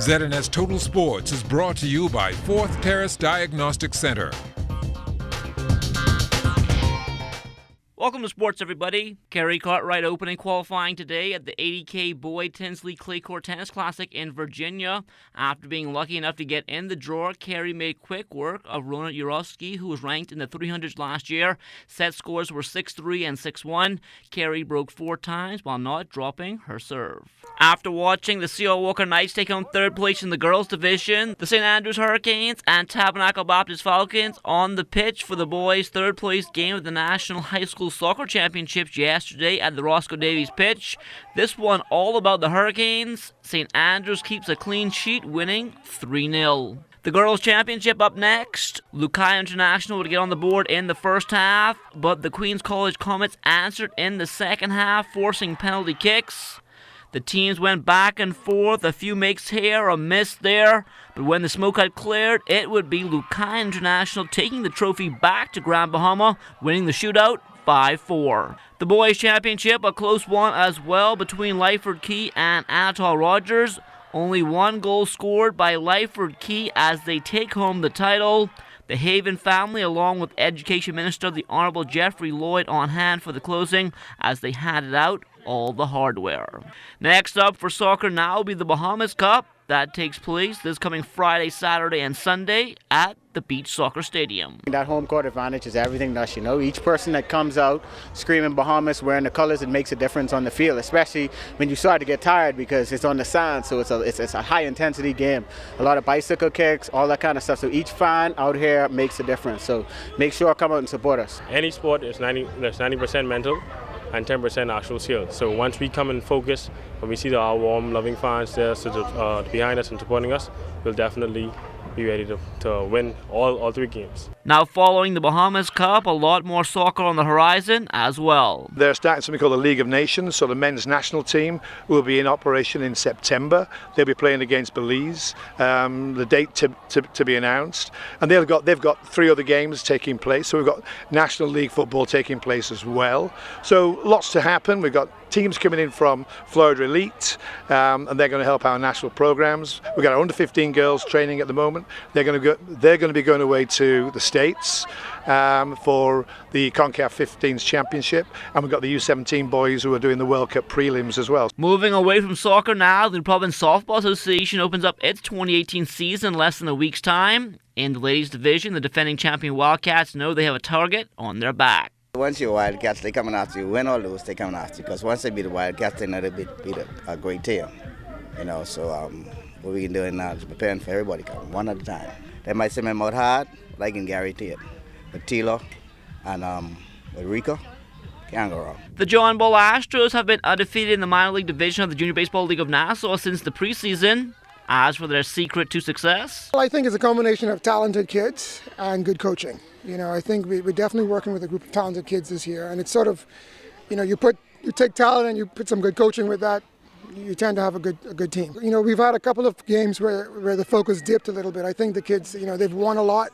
ZNS Total Sports is brought to you by 4th Terrace Diagnostic Center. Welcome to sports, everybody. Kerry Cartwright opening qualifying today at the 80K Boyd Tinsley Clay Court Tennis Classic in Virginia. After being lucky enough to get in the draw, Kerry made quick work of Rona Urowski, who was ranked in the 300s last year. Set scores were 6-3 and 6-1. Kerry broke 4 times while not dropping her serve. After watching the C.L. Walker Knights take home third place in the girls' division, the St. Andrews Hurricanes and Tabernacle Baptist Falcons on the pitch for the boys' third place game of the National High School Soccer Championships yesterday at the Roscoe Davies pitch. This one all about the Hurricanes. St. Andrews keeps a clean sheet, winning 3-0. The girls' championship up next. Lukai International would get on the board in the first half, but the Queen's College Comets answered in the second half, forcing penalty kicks. The teams went back and forth, a few makes here, a miss there, but when the smoke had cleared, it would be Lukai International taking the trophy back to Grand Bahama, winning the shootout 5-4. The boys' championship, a close one as well between Lyford Key and Anatole Rogers. Only one goal scored by Lyford Key as they take home the title. The Haven family, along with Education Minister the Honourable Jeffrey Lloyd, on hand for the closing as they handed out all the hardware. Next up for soccer now will be the Bahamas Cup. That takes place this coming Friday, Saturday, and Sunday at the Beach Soccer Stadium. That home court advantage is everything to us, you know. Each person that comes out screaming Bahamas, wearing the colors, it makes a difference on the field, especially when you start to get tired because it's on the sand, so it's a high-intensity game. A lot of bicycle kicks, all that kind of stuff. So each fan out here makes a difference. So make sure to come out and support us. Any sport is 90% mental and 10% actual skill. So once we come and focus, when we see our warm, loving fans there behind us and supporting us, we'll definitely be ready to win all 3 games. Now following the Bahamas Cup, a lot more soccer on the horizon as well. They're starting something called the League of Nations, so the men's national team will be in operation in September. They'll be playing against Belize, the date to be announced. And they've got 3 other games taking place, so we've got National League football taking place as well. So lots to happen. We've got teams coming in from Florida Elite, and they're going to help our national programs. We've got our under-15 girls training at the moment. They're going to be going away to the States for the CONCACAF 15s Championship, and we've got the U17 boys who are doing the World Cup prelims as well. Moving away from soccer now, the Province Softball Association opens up its 2018 season in less than a week's time. In the ladies division, the defending champion Wildcats know they have a target on their back. Once you're Wildcats, they're coming after you. Win or lose, they're coming after you. Because once they beat the Wildcats, they know they beat a great team. You know, so what we can do now is preparing for everybody coming, one at a time. They might say my mouth hard, but I can guarantee it. With Tilo and with Rico, can't go wrong. The John Bull Astros have been undefeated in the minor league division of the Junior Baseball League of Nassau since the preseason. As for their secret to success? Well, I think it's a combination of talented kids and good coaching. You know, I think we're definitely working with a group of talented kids this year, and it's sort of, you know, you take talent and you put some good coaching with that, you tend to have a good team. You know, we've had a couple of games where the focus dipped a little bit. I think the kids, you know, they've won a lot,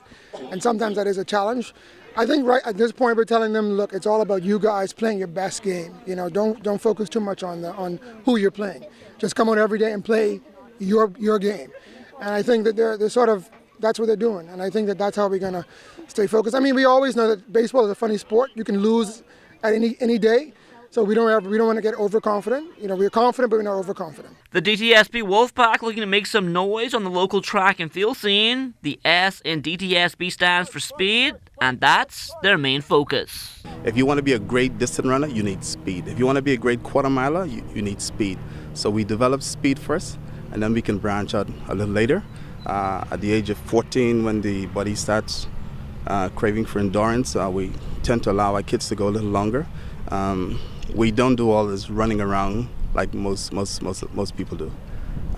and sometimes that is a challenge. I think right at this point we're telling them, look, it's all about you guys playing your best game. You know, don't focus too much on who you're playing. Just come out every day and play your game. And I think that they're sort of, that's what they're doing. And I think that that's how we're going to stay focused. I mean, we always know that baseball is a funny sport. You can lose at any day. So we don't want to get overconfident. You know, we're confident, but we're not overconfident. The DTSB Wolfpack looking to make some noise on the local track and field scene. The S in DTSB stands for speed, and that's their main focus. If you want to be a great distance runner, you need speed. If you want to be a great quarter miler, you need speed. So we develop speed first, and then we can branch out a little later. At the age of 14, when the body starts craving for endurance, we tend to allow our kids to go a little longer. We don't do all this running around like most people do.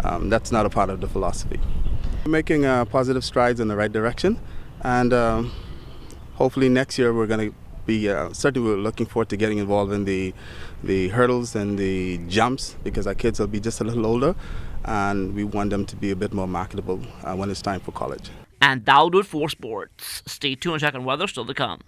That's not a part of the philosophy. We're making positive strides in the right direction, and hopefully next year we're going to be certainly we're looking forward to getting involved in the hurdles and the jumps, because our kids will be just a little older, and we want them to be a bit more marketable when it's time for college. And that'll do it for sports. Stay tuned and check on weather still to come.